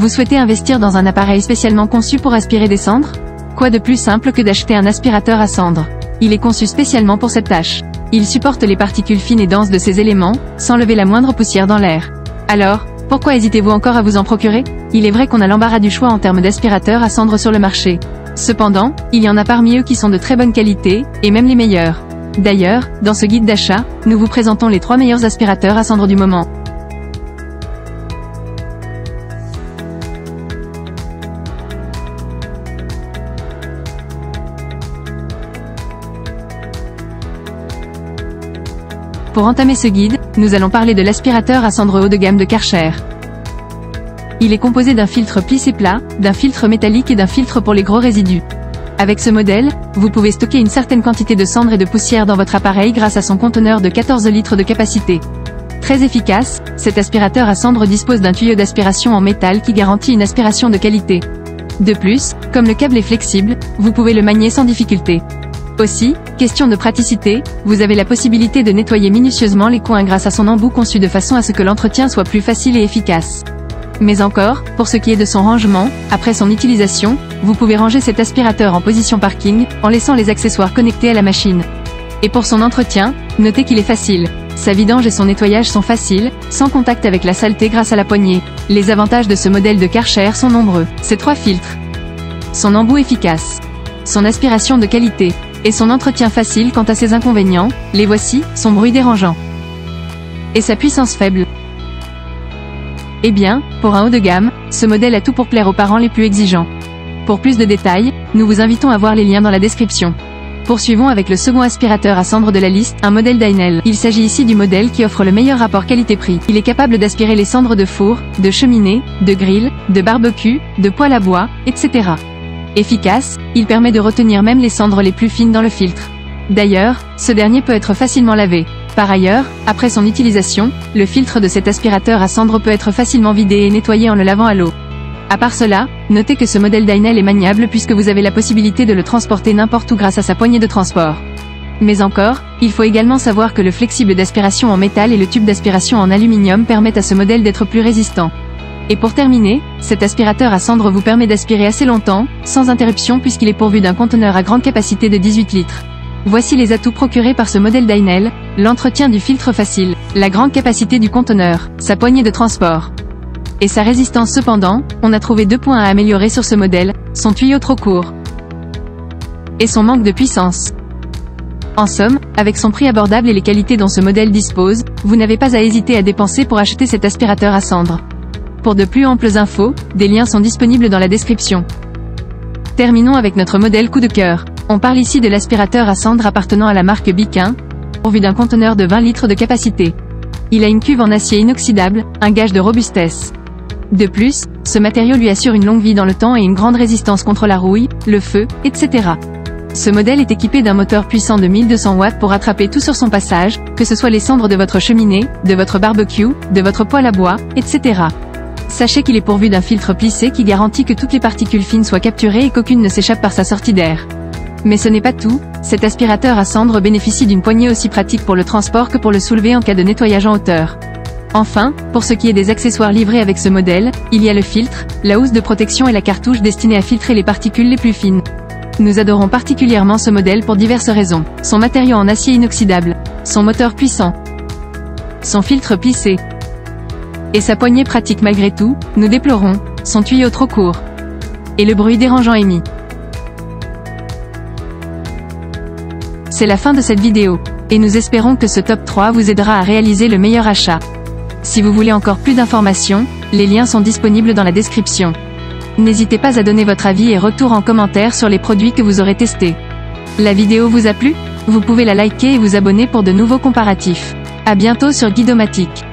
Vous souhaitez investir dans un appareil spécialement conçu pour aspirer des cendres? Quoi de plus simple que d'acheter un aspirateur à cendres? Il est conçu spécialement pour cette tâche. Il supporte les particules fines et denses de ces éléments, sans lever la moindre poussière dans l'air. Alors, pourquoi hésitez-vous encore à vous en procurer? Il est vrai qu'on a l'embarras du choix en termes d'aspirateurs à cendres sur le marché. Cependant, il y en a parmi eux qui sont de très bonne qualité, et même les meilleurs. D'ailleurs, dans ce guide d'achat, nous vous présentons les 3 meilleurs aspirateurs à cendres du moment. Pour entamer ce guide, nous allons parler de l'aspirateur à cendres haut de gamme de Karcher. Il est composé d'un filtre plissé plat, d'un filtre métallique et d'un filtre pour les gros résidus. Avec ce modèle, vous pouvez stocker une certaine quantité de cendres et de poussière dans votre appareil grâce à son conteneur de 14 litres de capacité. Très efficace, cet aspirateur à cendres dispose d'un tuyau d'aspiration en métal qui garantit une aspiration de qualité. De plus, comme le câble est flexible, vous pouvez le manier sans difficulté. Aussi, question de praticité, vous avez la possibilité de nettoyer minutieusement les coins grâce à son embout conçu de façon à ce que l'entretien soit plus facile et efficace. Mais encore, pour ce qui est de son rangement, après son utilisation, vous pouvez ranger cet aspirateur en position parking, en laissant les accessoires connectés à la machine. Et pour son entretien, notez qu'il est facile. Sa vidange et son nettoyage sont faciles, sans contact avec la saleté grâce à la poignée. Les avantages de ce modèle de Karcher sont nombreux. Ses 3 filtres, son embout efficace, son aspiration de qualité, et son entretien facile. Quant à ses inconvénients, les voici: son bruit dérangeant et sa puissance faible. Eh bien, pour un haut de gamme, ce modèle a tout pour plaire aux parents les plus exigeants. Pour plus de détails, nous vous invitons à voir les liens dans la description. Poursuivons avec le second aspirateur à cendres de la liste, un modèle Dynel. Il s'agit ici du modèle qui offre le meilleur rapport qualité-prix. Il est capable d'aspirer les cendres de four, de cheminée, de grill, de barbecue, de poêle à bois, etc. Efficace, il permet de retenir même les cendres les plus fines dans le filtre. D'ailleurs, ce dernier peut être facilement lavé. Par ailleurs, après son utilisation, le filtre de cet aspirateur à cendres peut être facilement vidé et nettoyé en le lavant à l'eau. À part cela, notez que ce modèle Dynel est maniable puisque vous avez la possibilité de le transporter n'importe où grâce à sa poignée de transport. Mais encore, il faut également savoir que le flexible d'aspiration en métal et le tube d'aspiration en aluminium permettent à ce modèle d'être plus résistant. Et pour terminer, cet aspirateur à cendres vous permet d'aspirer assez longtemps, sans interruption puisqu'il est pourvu d'un conteneur à grande capacité de 18 litres. Voici les atouts procurés par ce modèle Dynel: l'entretien du filtre facile, la grande capacité du conteneur, sa poignée de transport et sa résistance. Cependant, on a trouvé 2 points à améliorer sur ce modèle: son tuyau trop court et son manque de puissance. En somme, avec son prix abordable et les qualités dont ce modèle dispose, vous n'avez pas à hésiter à dépenser pour acheter cet aspirateur à cendres. Pour de plus amples infos, des liens sont disponibles dans la description. Terminons avec notre modèle coup de cœur. On parle ici de l'aspirateur à cendres appartenant à la marque Biquin, pourvu d'un conteneur de 20 litres de capacité. Il a une cuve en acier inoxydable, un gage de robustesse. De plus, ce matériau lui assure une longue vie dans le temps et une grande résistance contre la rouille, le feu, etc. Ce modèle est équipé d'un moteur puissant de 1200 watts pour attraper tout sur son passage, que ce soit les cendres de votre cheminée, de votre barbecue, de votre poêle à bois, etc. Sachez qu'il est pourvu d'un filtre plissé qui garantit que toutes les particules fines soient capturées et qu'aucune ne s'échappe par sa sortie d'air. Mais ce n'est pas tout, cet aspirateur à cendres bénéficie d'une poignée aussi pratique pour le transport que pour le soulever en cas de nettoyage en hauteur. Enfin, pour ce qui est des accessoires livrés avec ce modèle, il y a le filtre, la housse de protection et la cartouche destinée à filtrer les particules les plus fines. Nous adorons particulièrement ce modèle pour diverses raisons: son matériau en acier inoxydable, son moteur puissant, son filtre plissé et sa poignée pratique. Malgré tout, nous déplorons son tuyau trop court et le bruit dérangeant émis. C'est la fin de cette vidéo, et nous espérons que ce top 3 vous aidera à réaliser le meilleur achat. Si vous voulez encore plus d'informations, les liens sont disponibles dans la description. N'hésitez pas à donner votre avis et retour en commentaire sur les produits que vous aurez testés. La vidéo vous a plu? Vous pouvez la liker et vous abonner pour de nouveaux comparatifs. À bientôt sur Guidomatique.